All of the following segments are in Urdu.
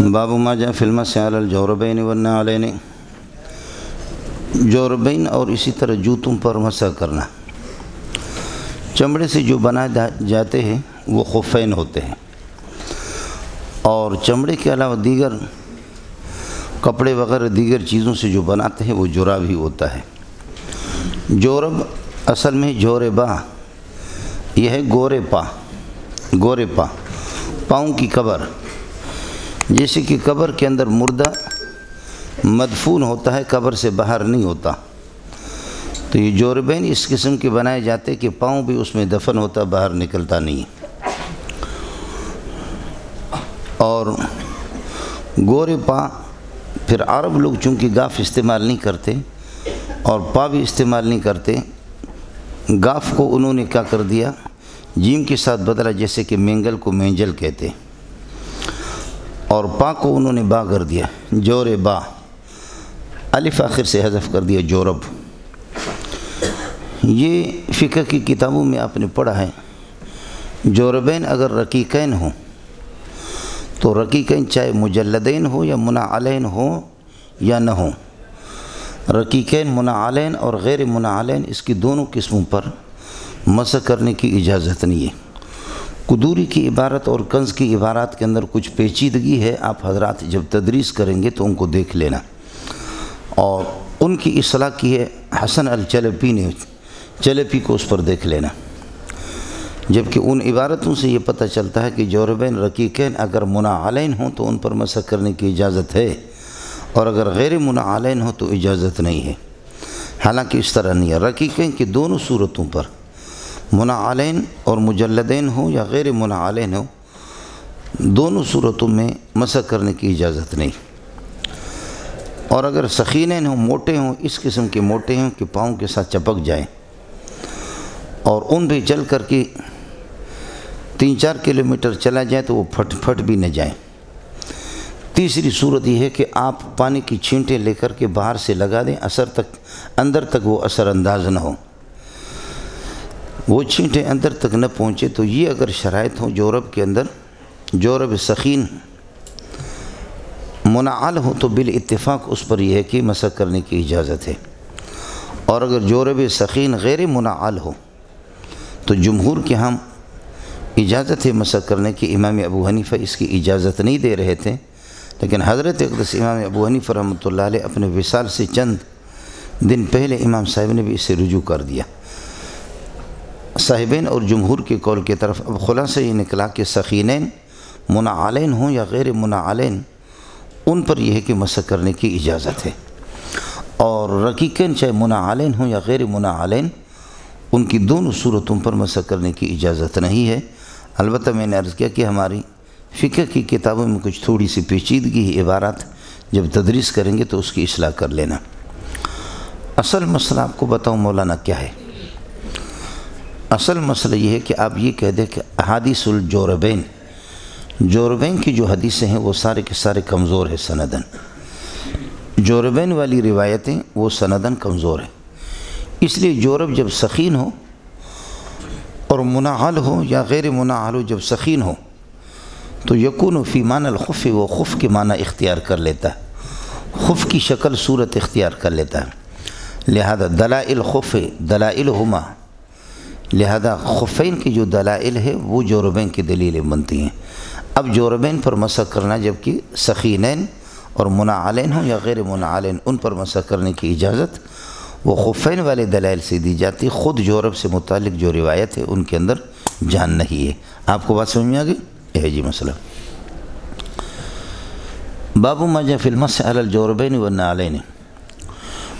باب ما جاء فی المسح علی الجوربین والنعلین، جوربین اور اسی طرح جوتوں پر مسح کرنا۔ چمڑے سے جو بنائے جاتے ہیں وہ خفین ہوتے ہیں، اور چمڑے کے علاوہ دیگر کپڑے وغیرہ دیگر چیزوں سے جو بناتے ہیں وہ جورب ہی ہوتا ہے۔ جورب اصل میں جوربا، یہ ہے گورے پا، پاؤں کی قبر، جیسے کہ قبر کے اندر مردہ مدفون ہوتا ہے، قبر سے باہر نہیں ہوتا، تو یہ جوربین اس قسم کے بنائے جاتے کہ پاؤں بھی اس میں دفن ہوتا، باہر نکلتا نہیں۔ اور گورے پا پھر عرب لوگ چونکہ گاف استعمال نہیں کرتے اور پا بھی استعمال نہیں کرتے، گاف کو انہوں نے کیا کر دیا، جیم کے ساتھ بدلا، جیسے کہ مینگل کو مینجل کہتے، اور پا کو انہوں نے با کر دیا، جورے با، الف آخر سے حذف کر دیا، جورب۔ یہ فقہ کی کتابوں میں آپ نے پڑھا ہے، جوربین اگر رقیقین ہوں تو رقیقین چاہے مجلدین ہو یا منعلین ہو یا نہ ہوں، رقیقین منعلین اور غیر منعلین اس کی دونوں قسموں پر مسح کرنے کی اجازت نہیں ہے۔ قدوری کی عبارت اور کنز کی عبارات کے اندر کچھ پیچیدگی ہے، آپ حضرات جب تدریس کریں گے تو ان کو دیکھ لینا، اور ان کی اصلاح کی ہے حسن الچلپی نے، چلپی کو اس پر دیکھ لینا، جبکہ ان عبارتوں سے یہ پتہ چلتا ہے کہ جوربین رقیقین اگر منعلین ہوں تو ان پر مسح کرنے کی اجازت ہے، اور اگر غیر منعلین ہوں تو اجازت نہیں ہے۔ حالانکہ اس طرح نہیں ہے، رقیقین کی دونوں صورتوں پر منعلین اور مجلدین ہوں یا غیر منعلین ہوں، دونوں صورتوں میں مسح کرنے کی اجازت نہیں۔ اور اگر سخینین ہوں، موٹے ہوں، اس قسم کے موٹے ہوں کہ پاؤں کے ساتھ چپک جائیں اور ان بھی چل کر کے 3-4 کلومیٹر چلا جائے تو وہ پھٹ بھی نہ جائیں۔ تیسری صورت یہ ہے کہ آپ پانی کی چھینٹیں لے کر کے باہر سے لگا دیں، اندر تک وہ اثر انداز نہ ہو، وہ چھینٹیں اندر تک نہ پہنچے، تو یہ اگر شرائط ہوں جورب کے اندر، جورب سخین منعل ہو تو بالاتفاق اس پر یہ ہے کہ مسح کرنے کی اجازت ہے، اور اگر جورب سخین غیر منعل ہو تو جمہور کے ہم اجازت ہے مسح کرنے کی۔ امام ابو حنیفہ اس کی اجازت نہیں دے رہے تھے، لیکن حضرت اقدس امام ابو حنیفہ رحمۃ اللہ علیہ اپنے وصال سے چند دن پہلے امام صاحب نے بھی اسے رجوع کر دیا صاحبین اور جمہور کے قول کی طرف۔ اب خلاصہ یہ نکلا کہ سخینین منعلین ہوں یا غیر منعلین، ان پر یہ ہے کہ مسح کرنے کی اجازت ہے، اور رقیقین چاہے منعلین ہوں یا غیر منعلین، ان کی دونوں صورتوں پر مسح کرنے کی اجازت نہیں ہے۔ البتہ میں نے عرض کیا کہ ہماری فقہ کی کتابوں میں کچھ تھوڑی سی پیچیدگی ہے، عبارات جب تدریس کریں گے تو اس کی اصلاح کر لینا۔ اصل مسئلہ آپ کو بتاؤں مولانا کیا ہے؟ اصل مسئلہ یہ ہے کہ آپ یہ کہہ دیں کہ احادیث الجوربین، جوربین کی جو حدیثیں ہیں وہ سارے کے سارے کمزور ہیں سندن، جوربین والی روایتیں وہ سندن کمزور ہیں، اس لیے جورب جب سخین ہو اور منعل ہو یا غیر منعل ہو، جب سخین ہو تو یکون فی معنی الخف، وہ خف کے معنی اختیار کر لیتا ہے، خف کی شکل صورت اختیار کر لیتا ہے، لہذا دلائل خف دلائلہما، لہذا خفین کی جو دلائل ہے وہ جوربین کی دلیلیں بنتی ہیں۔ اب جوربین پر مسح کرنا جبکہ سخینین اور منعلین ہوں یا غیر منعلین، ان پر مسح کرنے کی اجازت وہ خفین والے دلائل سے دی جاتی، خود جورب سے متعلق جو روایت ہے ان کے اندر جان نہیں ہے۔ آپ کو بات سمجھ میں آ گئی؟ یہ ہے جی مسئلہ۔ باب ما جاء فی المسح علی الجوربین والنعلین،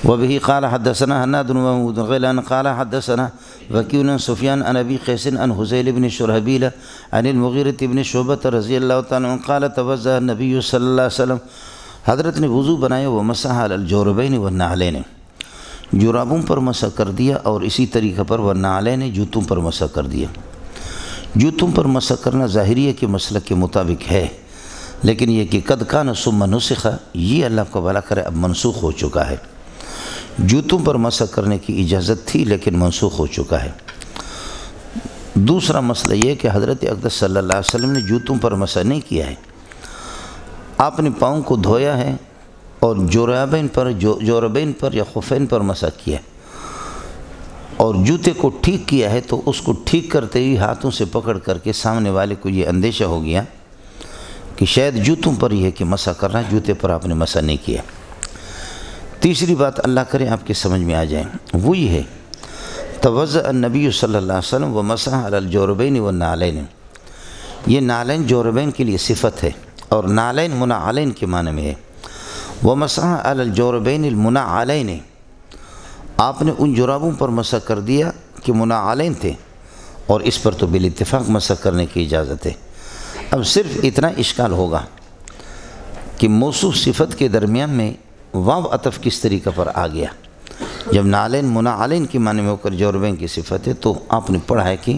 وبه قال حدثنا هناد ومحمود غيلان قال حدثنا وكيع عن سفيان عن ابي قيس عن هذيل بن شرحبيل عن المغيرة بن شعبة رضي الله تعالى عنه قال توضأ النبي صلى الله عليه وسلم، حضرت نے وضو بنایا، ومسح علی الجوربین والنعلین، جرابوں پر مسح کر دیا، اور اسی طریقے پر والنعلین، جوتوں پر مسح کر دیا۔ جوتوں پر مسح کرنا ظاہریہ کے مسلک کے مطابق ہے، لیکن یہ کہ قد کان ثم نسخ، یہ اللہ کو بھلا کرے اب منسوخ ہو چکا ہے۔ جوتوں پر مسح کرنے کی اجازت تھی لیکن منسوخ ہو چکا ہے۔ دوسرا مسئلہ یہ کہ حضرت اقدس صلی اللہ علیہ وسلم نے جوتوں پر مسح نہیں کیا ہے، آپ نے پاؤں کو دھویا ہے اور جوربین پر یا خفین پر مسح کیا اور جوتے کو ٹھیک کیا ہے، تو اس کو ٹھیک کرتے ہی ہاتھوں سے پکڑ کر کے سامنے والے کو یہ اندیشہ ہو گیا کہ شاید جوتوں پر یہ ہے کہ مسح کر رہا ہے، جوتے پر آپ نے مسح نہیں کیا۔ تیسری بات اللہ کرے آپ کے سمجھ میں آ جائیں، وہ یہ ہے توضأ النبی صلی اللہ علیہ وسلم ومسح علی الجوربین والنعلین۔ یہ نعلین جوربین کے لیے صفت ہے اور نعلین منعلین کے معنی میں ہے۔ ومسح علی الجوربین المنعلین، آپ نے ان جرابوں پر مسح کر دیا کہ منعلین تھے، اور اس پر تو بالاتفاق مسح کرنے کی اجازت ہے۔ اب صرف اتنا اشکال ہوگا کہ موصوف صفت کے درمیان میں واو عطف کس طریقہ پر آ گیا؟ جب نعلین منعلین کے معنی میں ہو کر جوربین کی صفت ہے تو آپ نے پڑھا ہے کہ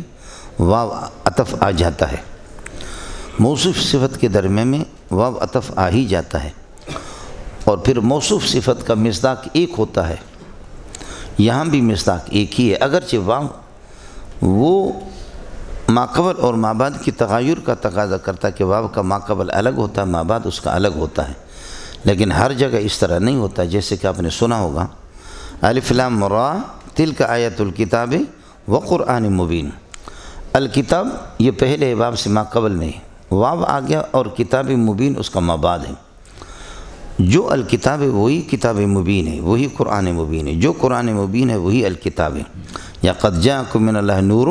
واو عطف آ جاتا ہے، موصوف صفت کے درمیان میں واو عطف آ ہی جاتا ہے، اور پھر موصوف صفت کا مصداق ایک ہوتا ہے، یہاں بھی مصداق ایک ہی ہے، اگرچہ واو وہ ماقبل اور مابعد کی تغیر کا تقاضا کرتا ہے کہ واو کا ماقبل الگ ہوتا ہے، مابعد اس کا الگ ہوتا ہے، لیکن ہر جگہ اس طرح نہیں ہوتا، جیسے کہ آپ نے سنا ہوگا الف لام را تلک آیت الکتاب وقرآن مبین۔ الکتاب یہ پہلے باب سے ماقبل میں واو آ گیا، اور کتاب مبین اس کا مابعد ہے۔ جو الکتاب ہے وہی کتاب مبین ہے، وہی قرآن مبین ہے، جو قرآن مبین ہے وہی الکتاب ہے، یا قد جاءکم من اللہ نور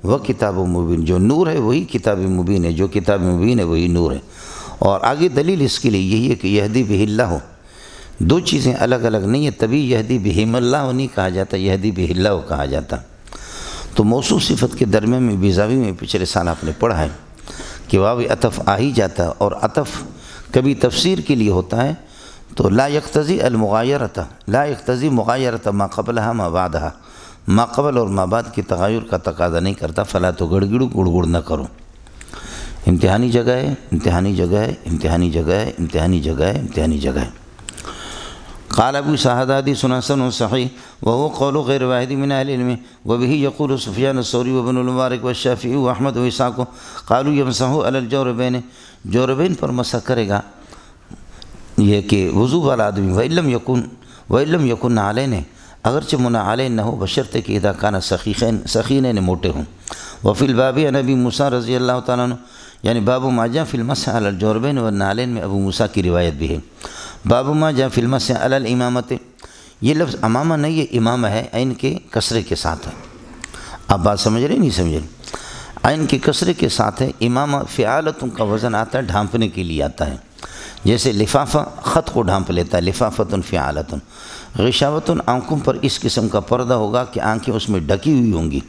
و کتاب مبین، جو نور ہے وہی کتاب مبین ہے، جو کتاب مبین ہے وہی نور ہے۔ اور آگے دلیل اس کے لیے یہی ہے کہ یہدی بہ اللہ ہو، دو چیزیں الگ الگ نہیں ہیں، تبھی یہدی بہم اللہ نہیں کہا جاتا، یہدی بہ اللہ کہا جاتا۔ تو موصوف صفت کے درمیان میں بیضاوی میں پچھلے سال آپ نے پڑھا ہے کہ واو عطف آ ہی جاتا ہے، اور عطف کبھی تفسیر کے لیے ہوتا ہے تو لا یقتضی المغایرۃ، لا یقتضی مغایرۃ ما قبلها ما بعدها، ما قبل اور ما بعد کی تغیر کا تقاضا نہیں کرتا، فلا تو گڑگڑو گڑگڑ نہ کرو۔ امتحانی جگہ ہے، امتحانی جگہ ہے، امتحانی جگہ ہے، امتحانی جگہ ہے، امتحانی جگہ ہے۔ قال ابو سعد حدیث حسن صحیح وهو قول غیر واحد من اهل العلم وبه يقول سفیان الثوری وابن المبارک والشافعی واحمد واسحاق قالوا يمسح على الجوربین، جوربین پر مسح کرے گا یہ کہ وضو والا آدمی، وَإِلَّمْ يَكُنْ عَلَيْنِ، اگرچہ منعلین نہ ہو بشرط کہ اذا کان سخینین موٹے ہوں۔ وفی الباب عن ابی موسیٰ رضی اللہ تعالیٰ عنہ، یعنی باب ما جاء فی المسح علی الجوربین والنعلین میں ابو موسیٰ کی روایت بھی ہے۔ باب ما جاء فی المسح علی الامامۃ، یہ لفظ امامہ نہیں، یہ امامہ ہے، عین کے کسرے کے ساتھ ہے۔ آپ بات سمجھ رہے نہیں سمجھ رہے؟ عین کے کسرے کے ساتھ ہے۔ امامہ فعالتوں کا وزن آتا ہے، ڈھانپنے کے لیے آتا ہے، جیسے لفافہ خط کو ڈھانپ لیتا ہے، لفافتن فعالتن۔ غشاوتن آنکھوں پر اس قسم کا پردہ ہوگا کہ آنکھیں اس میں ڈھکی ہوئی ہوں گی،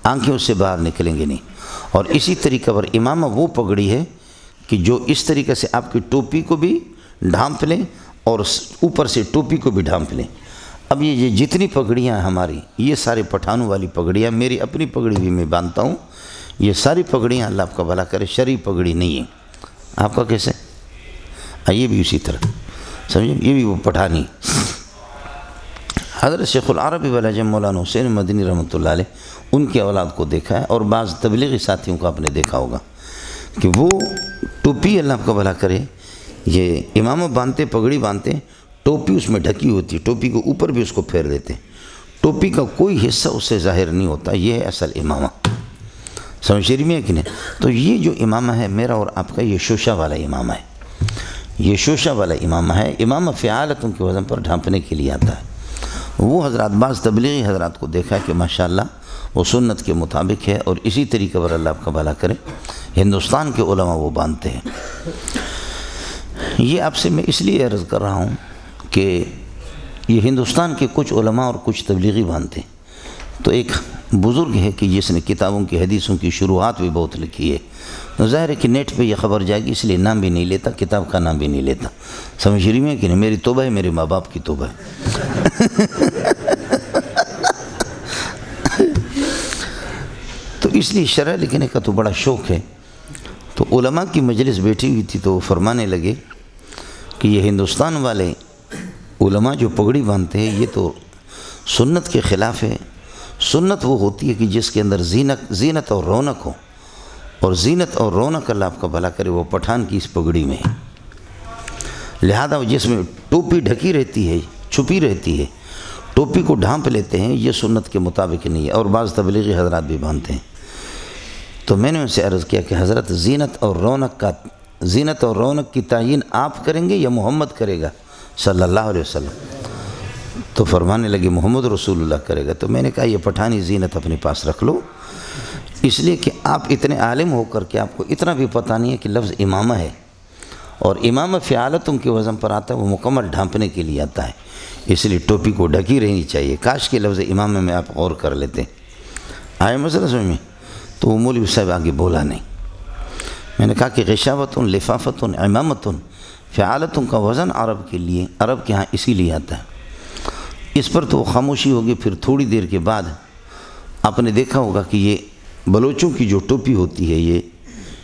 آنکھیں اس سے باہر نکلیں گی نہیں۔ اور اسی طریقہ پر امامہ وہ پگڑی ہے کہ جو اس طریقے سے آپ کی ٹوپی کو بھی ڈھانپ لیں اور اوپر سے ٹوپی کو بھی ڈھانپ لیں۔ اب یہ جتنی پگڑیاں ہیں ہماری، یہ سارے پٹھانوں والی پگڑیاں، میری اپنی پگڑی بھی میں باندھتا ہوں، یہ ساری پگڑیاں اللہ آپ کا بھلا کرے شرعی پگڑی نہیں ہے۔ آپ کا کیسے؟ یہ بھی اسی طرح سمجھیں، یہ بھی وہ پٹھانی۔ حضرت شیخ العربی والعجم مولانا حسین مدنی رحمۃ اللہ علیہ، ان کے اولاد کو دیکھا ہے، اور بعض تبلیغی ساتھیوں کو آپ نے دیکھا ہوگا کہ وہ ٹوپی، اللہ آپ کا بھلا کرے، یہ امامہ باندھتے، پگڑی باندھتے، ٹوپی اس میں ڈھکی ہوتی، ٹوپی کو اوپر بھی اس کو پھیر دیتے، ٹوپی کا کوئی حصہ اس سے ظاہر نہیں ہوتا، یہ ہے اصل امامہ۔ سمجھ رہی میں کہ نہیں؟ تو یہ جو امامہ ہے میرا اور آپ کا، یہ شوشہ والا امامہ ہے، یہ شوشہ والا امامہ ہے۔ امامہ فعالتوں کے وزن پر ڈھانپنے کے لیے آتا ہے۔ وہ حضرات، بعض تبلیغی حضرات کو دیکھا ہے کہ ماشاءاللہ وہ سنت کے مطابق ہے، اور اسی طریقے پر اللہ آپ کا بھلا کرے ہندوستان کے علماء وہ باندھتے ہیں۔ یہ آپ سے میں اس لیے عرض کر رہا ہوں کہ یہ ہندوستان کے کچھ علماء اور کچھ تبلیغی باندھتے ہیں۔ تو ایک بزرگ ہے کہ جس نے کتابوں کی حدیثوں کی شروعات بھی بہت لکھی ہے، تو ظاہر ہے کہ نیٹ پہ یہ خبر جائے گی، اس لیے نام بھی نہیں لیتا، کتاب کا نام بھی نہیں لیتا۔ سمجھ رہی میں کہ نہیں؟ میری توبہ ہے، میرے ماں باپ کی توبہ ہے۔ تو اس لیے شرح لکھنے کا تو بڑا شوق ہے۔ تو علماء کی مجلس بیٹھی ہوئی تھی تو وہ فرمانے لگے کہ یہ ہندوستان والے علماء جو پگڑی باندھتے ہیں یہ تو سنت کے خلاف ہے۔ سنت وہ ہوتی ہے کہ جس کے اندر زینت اور رونق ہو، اور زینت اور رونق اللہ آپ کا بھلا کرے وہ پٹھان کی اس پگڑی میں ہے۔ لہذا جس میں ٹوپی ڈھکی رہتی ہے، چھپی رہتی ہے، ٹوپی کو ڈھانپ لیتے ہیں، یہ سنت کے مطابق نہیں ہے، اور بعض تبلیغی حضرات بھی باندھتے ہیں۔ تو میں نے ان سے عرض کیا کہ حضرت زینت اور رونق کی تعین آپ کریں گے یا محمد کرے گا صلی اللہ علیہ وسلم؟ تو فرمانے لگے محمد رسول اللہ کرے گا۔ تو میں نے کہا یہ پٹھانی زینت اپنے پاس رکھ لو، اس لیے کہ آپ اتنے عالم ہو کر کے آپ کو اتنا بھی پتہ نہیں ہے کہ لفظ امامہ ہے، اور امامہ فعالتوں کے وزن پر آتا ہے، وہ مکمل ڈھانپنے کے لیے آتا ہے، اس لیے ٹوپی کو ڈھکی رہنی چاہیے۔ کاش کے لفظ امامہ میں آپ غور کر لیتے۔ آئے مسئلہ سمجھ میں؟ تو وہ مولوی صاحب آگے بولا نہیں۔ میں نے کہا کہ غشاوتن، لفافتن، امامتن، فعالتوں کا وزن عرب کے ہاں اسی لیے آتا ہے۔ اس پر تو خاموشی ہوگی۔ پھر تھوڑی دیر کے بعد آپ نے دیکھا ہوگا کہ یہ بلوچوں کی جو ٹوپی ہوتی ہے، یہ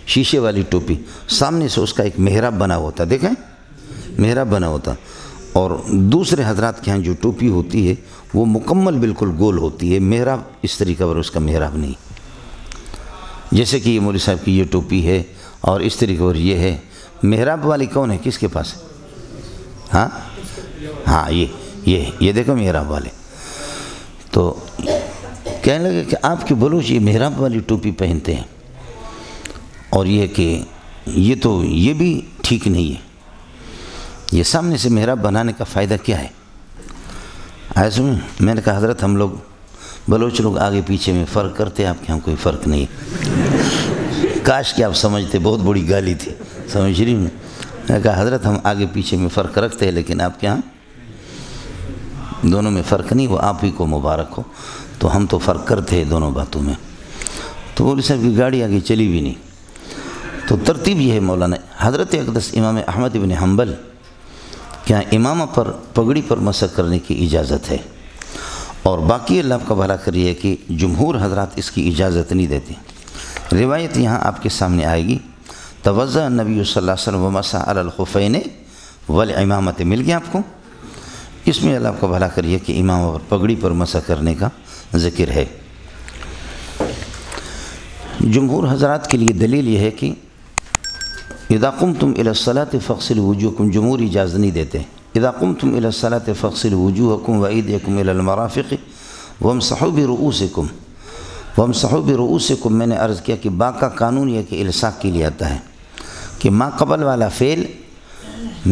شیشے والی ٹوپی، سامنے سے اس کا ایک محراب بنا ہوتا، دیکھیں محراب بنا ہوتا، اور دوسرے حضرات کے ہاں جو ٹوپی ہوتی ہے وہ مکمل بالکل گول ہوتی ہے، محراب اس طریقہ پر اس کا محراب نہیں، جیسے کہ یہ مولوی صاحب کی یہ ٹوپی ہے اور اس طریقے پر یہ ہے۔ محراب والی کون ہے، کس کے پاس؟ ہاں یہ دیکھو محراب والے۔ تو کہنے لگے کہ آپ کے بلوچ یہ محراب والی ٹوپی پہنتے ہیں، اور یہ کہ یہ بھی ٹھیک نہیں ہے، یہ سامنے سے محراب بنانے کا فائدہ کیا ہے؟ ایسے میں نے کہا حضرت ہم لوگ بلوچ لوگ آگے پیچھے میں فرق کرتے، آپ کے ہاں کوئی فرق نہیں ہے۔ کاش کہ آپ سمجھتے، بہت بڑی گالی تھی، سمجھ رہی میں نے کہا حضرت ہم آگے پیچھے میں فرق رکھتے ہیں، لیکن آپ کے ہاں دونوں میں فرق نہیں، وہ آپ ہی کو مبارک ہو، تو ہم تو فرق کرتے ہیں دونوں باتوں میں۔ تو مولوی صاحب کی گاڑی آگے چلی بھی نہیں۔ تو ترتیب یہ ہے مولانا حضرت اقدس امام احمد بن حنبل کیا امامہ پر پگڑی پر مسح کرنے کی اجازت ہے، اور باقی اللہ کا بھلا کریے کہ جمہور حضرات اس کی اجازت نہیں دیتے۔ روایت یہاں آپ کے سامنے آئے گی، توضأ النبی صلی اللہ علیہ وسلم ومسح علی الخفین والعمامۃ، مل گیا آپ کو؟ اس میں اللہ کا بھلا کریے کہ امامہ پر پگڑی پر مسح کرنے کا ذکر ہے۔ جمہور حضرات کے لیے دلیل یہ ہے کہ اذا قمتم الى الصلاة فاغسلوا وجوهكم، جمہور اجازت نہیں دیتے۔ اذا قمتم الى الصلاة فاغسلوا وجوهكم وايديكم الى المرافق وامسحوا برؤوسكم میں نے عرض کیا کہ با کا قانون یہ کہ الصاق کے لیے آتا ہے کہ ما قبل والا فعل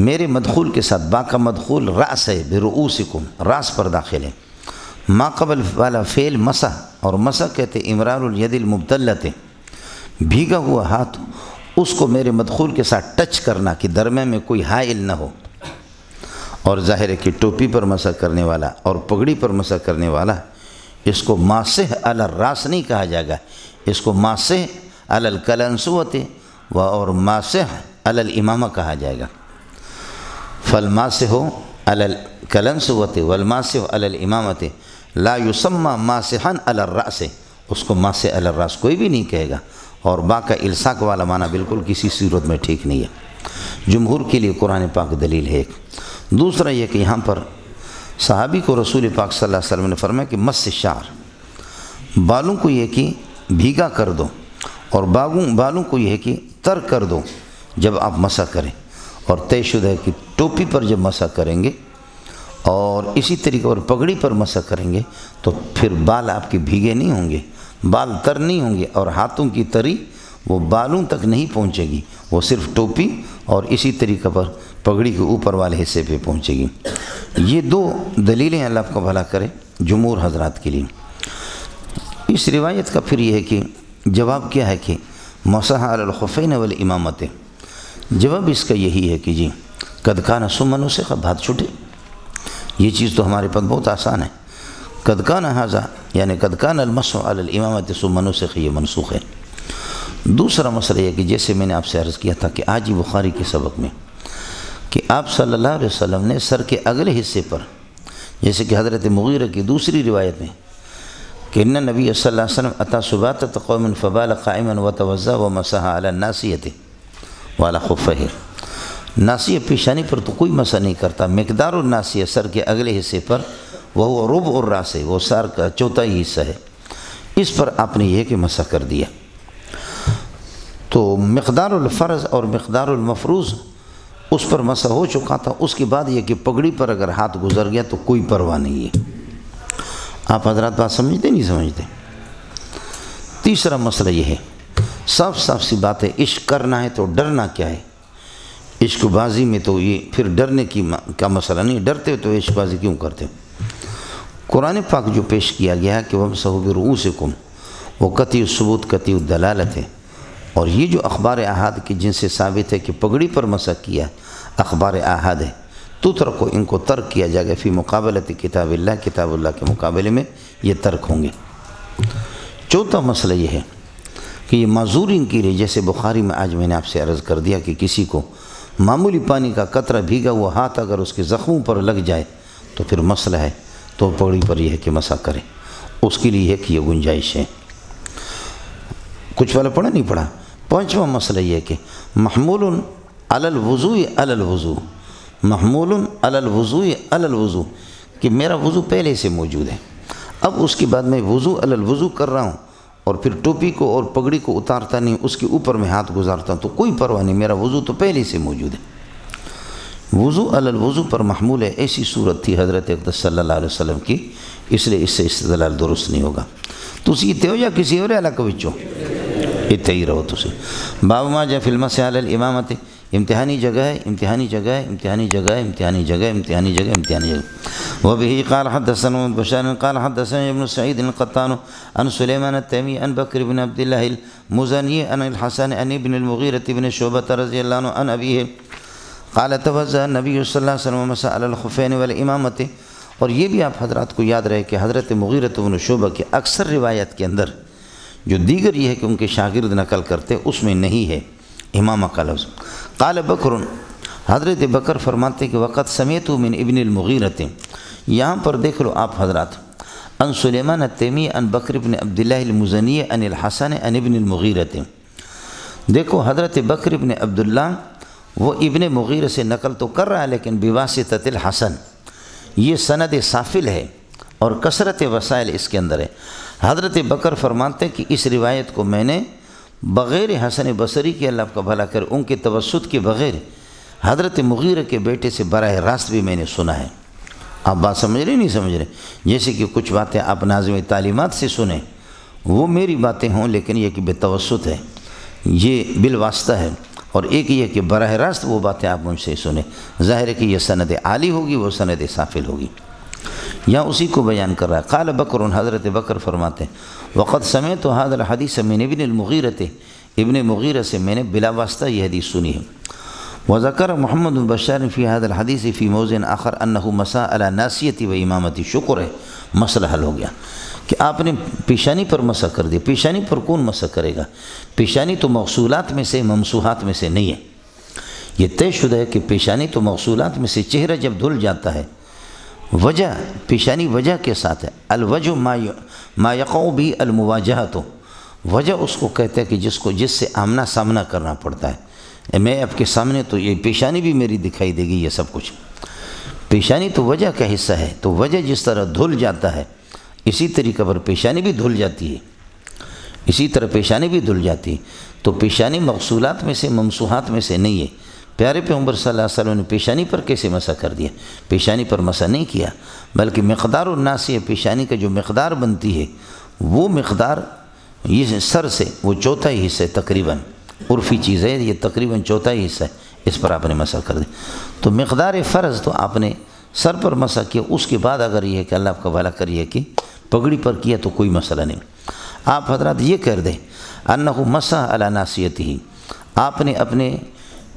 میرے مدخول کے ساتھ، با کا مدخول رأس ہے، برؤوسکم راس پر داخل ہے۔ ما قبل والا فعل مسح، اور مسح کہتے امرار الید المبتلۃ، بھیگا ہوا ہاتھ اس کو میرے مدخول کے ساتھ ٹچ کرنا کہ درمیان میں کوئی حائل نہ ہو۔ اور ظاہر ہے کہ ٹوپی پر مسح کرنے والا اور پگڑی پر مسح کرنے والا، اس کو ماسح علی الراس نہیں کہا جائے گا، اس کو ماسح علی القلنسوۃ اور ماسح علی الامامہ کہا جائے گا۔ فالماسح علی القلنسوۃ والماسح علی الامامۃ لا یسمى ماسحا علی الراس، اس کو ماسح علی الراس کوئی بھی نہیں کہے گا، اور با کا الصاق والا معنی بالکل کسی صورت میں ٹھیک نہیں ہے۔ جمہور کے لیے قرآن پاک دلیل ہے۔ دوسرا یہ کہ یہاں پر صحابی کو رسول پاک صلی اللہ علیہ وسلم نے فرمایا کہ مس شعر، بالوں کو یہ کہ بھیگا کر دو، اور بالوں کو یہ ہے کہ تر کر دو جب آپ مسح کریں، اور طے شدہ ہے کہ ٹوپی پر جب مسح کریں گے اور اسی طریقے پر پگڑی پر مسح کریں گے تو پھر بال آپ کے بھیگے نہیں ہوں گے، بال تر نہیں ہوں گے، اور ہاتھوں کی تری وہ بالوں تک نہیں پہنچے گی، وہ صرف ٹوپی اور اسی طریقے پر پگڑی کے اوپر والے حصے پہ پہنچے گی۔ یہ دو دلیلیں اللہ آپ کو بھلا کرے جمہور حضرات کے لیے۔ اس روایت کا پھر یہ ہے کہ جواب کیا ہے کہ مسح علی الخفین والامامۃ، جواب اس کا یہی ہے کہ جی قد کان ثم نسخ، بات چھٹے، یہ چیز تو ہمارے پاس بہت آسان ہے۔ قد کان ھذا یعنی قد کان المسح علی الامامۃ ثم نسخ، یہ منسوخ ہے۔ دوسرا مسئلہ یہ کہ جیسے میں نے آپ سے عرض کیا تھا کہ آج ہی بخاری کے سبق میں کہ آپ صلی اللہ علیہ وسلم نے سر کے اگلے حصے پر، جیسے کہ حضرت مغیرہ کی دوسری روایت میں کہ ان نبی صلی اللہ علیہ وسلم اتی سباطۃ قوم فبال قائما وتوضأ ومسح علی الناصیۃ وعلی خفیہ، ناصیہ پیشانی پر تو کوئی مسح نہیں کرتا، مقدار الناصیہ سر کے اگلے حصے پر، وہ ربع الراس ہے، وہ سر کا چوتھائی حصہ ہے، اس پر آپ نے یہ کہ مسح کر دیا۔ تو مقدار الفرض اور مقدار المفروض اس پر مسح ہو چکا تھا، اس کے بعد یہ کہ پگڑی پر اگر ہاتھ گزر گیا تو کوئی پرواہ نہیں ہے۔ آپ حضرات بات سمجھتے نہیں سمجھتے؟ تیسرا مسئلہ یہ ہے، صاف صاف سی بات ہے، عشق کرنا ہے تو ڈرنا کیا ہے؟ عشق بازی میں تو یہ پھر ڈرنے کا مسئلہ نہیں، ڈرتے ہو تو عشق بازی کیوں کرتے ہو؟ قرآن پاک جو پیش کیا گیا ہے کہ وَامْسَحُوا بِرُؤُوسِكُمْ، وہ قطعی ثبوت قطعی دلالت ہے، اور یہ جو اخبار احاد کی جن سے ثابت ہے کہ پگڑی پر مسح کیا اخبار احاد ہے، تترکو، ان کو ترک کیا جائے گا، فی مقابلت کتاب اللہ، کتاب اللہ کے مقابلے میں یہ ترک ہوں گے۔ چوتھا مسئلہ یہ ہے کہ یہ معذورین کے لیے، جیسے بخاری میں آج میں نے آپ سے عرض کر دیا کہ کسی کو معمولی پانی کا قطرہ بھیگا وہ ہاتھ اگر اس کے زخموں پر لگ جائے تو پھر مسئلہ ہے، تو پگڑی پر یہ ہے کہ مسح کرے، اس کے لیے ہے کہ یہ گنجائش ہے۔ کچھ والا پڑھا نہیں پڑھا؟ پانچواں مسئلہ یہ ہے کہ محمول علی الوضوء علی الوضوء، محمول علی الوضوء علی الوضوء، کہ میرا وضو پہلے سے موجود ہے، اب اس کے بعد میں وضو علی الوضوء کر رہا ہوں اور پھر ٹوپی کو اور پگڑی کو اتارتا نہیں، اس کے اوپر میں ہاتھ گزارتا ہوں تو کوئی پرواہ نہیں، میرا وضو تو پہلے سے موجود ہے۔ وضو علی الوضوء پر محمول ہے، ایسی صورت تھی حضرت اقدس صلی اللہ علیہ وسلم کی، اس لیے اس سے استدلال درست نہیں ہوگا۔ تو اسی اتنے ہو یا کسی اور علاقہ بچوں اتنے ہی رہو تو سے۔ باب ما جاء فی المسح علی الامامۃ، امتحانی جگہ ہے، امتحانی جگہ ہے، امتحانی جگہ ہے، امتحانی جگہ ہے، امتحانی جگہ، امتحانی جگہ۔ وبه قال حدثنا بشار قال حدثنا ابن سعيد القطان عن سليمان التيمي عن بكر بن عبد الله المزني عن الحسن عن ابن المغيرة بن شعبة رضي الله عنه عن أبيه قال توضأ النبي صلى الله عليه وسلم ومسح على الخفين والإمامة۔ اور یہ بھی آپ حضرات کو یاد رہے کہ حضرت مغیرۃ بن شعبہ کی اکثر روایت کے اندر جو دیگر یہ ہے کہ ان کے شاگرد نقل کرتے اس میں نہیں ہے امامہ کا لفظ۔ قال بکر، حضرت بکر فرماتے کہ وقت سمیت من ابن المغیرۃ، یہاں پر دیکھ لو آپ حضرات، ان سلیمان التیمی ان بکر بن عبداللہ المزنی ان الحسن ان ابن المغیرۃ، دیکھو حضرت بکر بن عبداللہ وہ ابن مغیرہ سے نقل تو کر رہا ہے لیکن بواسطۃ الحسن، یہ سند سافل ہے اور کثرت وسائل اس کے اندر ہے۔ حضرت بکر فرماتے کہ اس روایت کو میں نے بغیر حسن بصری کے، اللہ کا بھلا کر، ان کے توسط کے بغیر حضرت مغیرہ کے بیٹے سے براہ راست بھی میں نے سنا ہے۔ آپ بات سمجھ رہے نہیں سمجھ رہے؟ جیسے کہ کچھ باتیں آپ ناظم تعلیمات سے سنیں، وہ میری باتیں ہوں لیکن یہ کہ بے توسط ہے، یہ بالواسطہ ہے، اور ایک یہ کہ براہ راست وہ باتیں آپ مجھ سے سنیں، ظاہر ہے کہ یہ سند عالی ہوگی، وہ سند سافل ہوگی۔ یہاں اسی کو بیان کر رہا ہے۔ قال بکر، حضرت بکر فرماتے ہیں وقت سمیت هذا الحدیث من ابن المغیرۃ، ابن مغیرہ سے میں نے بلا واسطہ یہ حدیث سنی ہے۔ وذکر محمد بن بشار فی هذا الحدیث فی موضع آخر انه مسح على ناسیۃ و امامۃ، شکر ہے مسئلہ حل ہو گیا کہ آپ نے پیشانی پر مسح کر دیا۔ پیشانی پر کون مسح کرے گا؟ پیشانی تو مغسولات میں سے، ممسوحات میں سے نہیں ہے، یہ طے شدہ ہے کہ پیشانی تو مغسولات میں سے، چہرہ جب دھل جاتا ہے، وجہ پیشانی وجہ کے ساتھ ہے، الوجہ ما یقع بھی المواجہۃ، وجہ اس کو کہتے ہیں کہ جس سے آمنا سامنا کرنا پڑتا ہے، میں آپ کے سامنے تو یہ پیشانی بھی میری دکھائی دے گی، یہ سب کچھ پیشانی تو وجہ کا حصہ ہے، تو وجہ جس طرح دھل جاتا ہے اسی طریقے پر پیشانی بھی دھل جاتی ہے، اسی طرح پیشانی بھی دھل جاتی ہے، تو پیشانی مغسولات میں سے، ممسوحات میں سے نہیں ہے۔ پیارے پیغمبر صلی اللہ علیہ وسلم نے پیشانی پر کیسے مسح کر دیا؟ پیشانی پر مسح نہیں کیا، بلکہ مقدار الناسیہ، پیشانی کا جو مقدار بنتی ہے وہ مقدار یہ سر سے، وہ چوتھائی حصہ ہے تقریباً، عرفی چیز ہے یہ، تقریباً چوتھائی حصہ ہے، اس پر آپ نے مسح کر دیا۔ تو مقدار فرض تو آپ نے سر پر مسح کیا، اس کے بعد اگر یہ ہے کہ اللہ آپ کا بھلا کریے کہ پگڑی پر کیا تو کوئی مسئلہ نہیں۔ آپ حضرات یہ کر دیں انہ مسح علی ناسیتہ، آپ نے اپنے